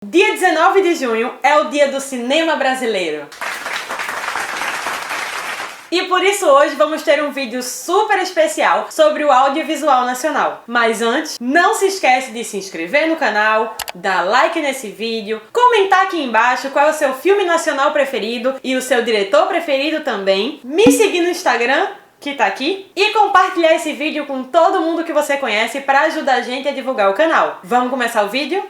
Dia 19 de junho é o dia do cinema brasileiro. E por isso hoje vamos ter um vídeo super especial sobre o audiovisual nacional. Mas antes, não se esquece de se inscrever no canal, dar like nesse vídeo, comentar aqui embaixo qual é o seu filme nacional preferido e o seu diretor preferido também, me seguir no Instagram, que tá aqui, e compartilhar esse vídeo com todo mundo que você conhece para ajudar a gente a divulgar o canal. Vamos começar o vídeo?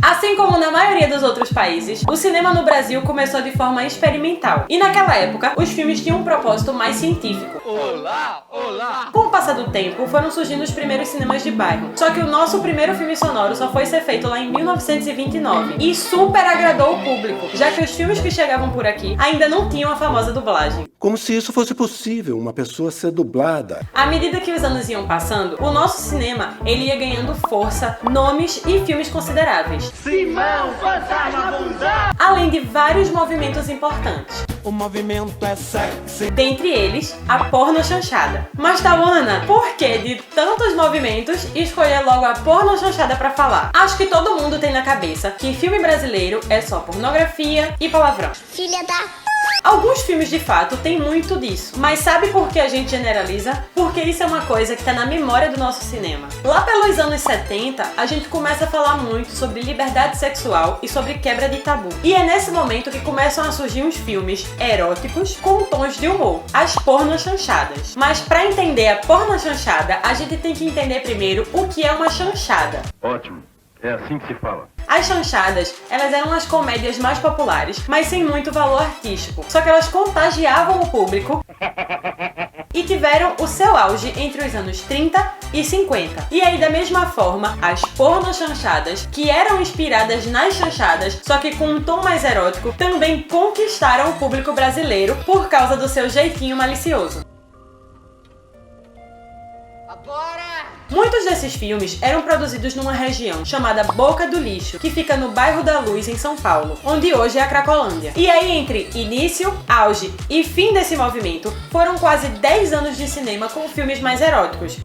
Assim como na maioria dos outros países, o cinema no Brasil começou de forma experimental. E naquela época, os filmes tinham um propósito mais científico. Olá, olá! Com o passar do tempo, foram surgindo os primeiros cinemas de bairro. Só que o nosso primeiro filme sonoro só foi ser feito lá em 1929. E super agradou o público, já que os filmes que chegavam por aqui ainda não tinham a famosa dublagem. Como se isso fosse possível, uma pessoa ser dublada. À medida que os anos iam passando, o nosso cinema ele ia ganhando força, nomes e filmes consideráveis. Simão Fantasma Bundão! Além de vários movimentos importantes. O movimento é sexy. Dentre eles, a pornochanchada. Mas Tawana, por que de tantos movimentos escolher logo a pornochanchada pra falar? Acho que todo mundo tem na cabeça que filme brasileiro é só pornografia e palavrão. Filha da... Alguns filmes de fato têm muito disso, mas sabe por que a gente generaliza? Porque isso é uma coisa que tá na memória do nosso cinema. Lá pelos anos 70, a gente começa a falar muito sobre liberdade sexual e sobre quebra de tabu. E é nesse momento que começam a surgir uns filmes eróticos com tons de humor, as pornochanchadas. Mas pra entender a pornochanchada, a gente tem que entender primeiro o que é uma chanchada. Ótimo, é assim que se fala. As chanchadas, elas eram as comédias mais populares, mas sem muito valor artístico. Só que elas contagiavam o público e tiveram o seu auge entre os anos 30 e 50. E aí, da mesma forma, as pornochanchadas, que eram inspiradas nas chanchadas, só que com um tom mais erótico, também conquistaram o público brasileiro por causa do seu jeitinho malicioso. Muitos desses filmes eram produzidos numa região chamada Boca do Lixo, que fica no bairro da Luz, em São Paulo, onde hoje é a Cracolândia. E aí, entre início, auge e fim desse movimento, foram quase 10 anos de cinema com filmes mais eróticos.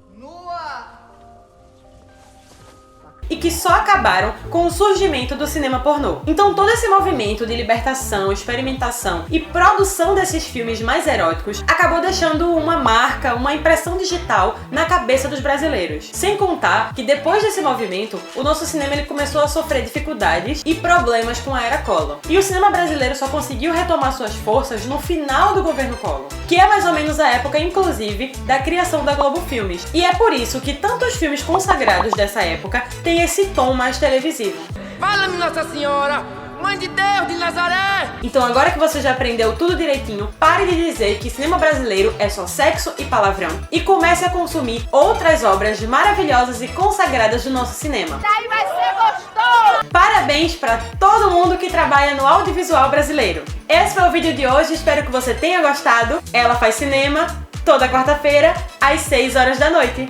E que só acabaram com o surgimento do cinema pornô. Então todo esse movimento de libertação, experimentação e produção desses filmes mais eróticos acabou deixando uma marca, uma impressão digital na cabeça dos brasileiros. Sem contar que depois desse movimento, o nosso cinema ele começou a sofrer dificuldades e problemas com a era Collor. E o cinema brasileiro só conseguiu retomar suas forças no final do governo Collor, que é mais ou menos a época, inclusive, da criação da Globo Filmes. E é por isso que tantos filmes consagrados dessa época têm esse tom mais televisivo. Fala-me, Nossa Senhora, Mãe de Deus de Nazaré! Então agora que você já aprendeu tudo direitinho, pare de dizer que cinema brasileiro é só sexo e palavrão e comece a consumir outras obras maravilhosas e consagradas do nosso cinema. Daí vai ser gostoso! Parabéns para todo mundo que trabalha no audiovisual brasileiro. Esse foi o vídeo de hoje, espero que você tenha gostado. Ela Faz Cinema, toda quarta-feira, às 6 horas da noite.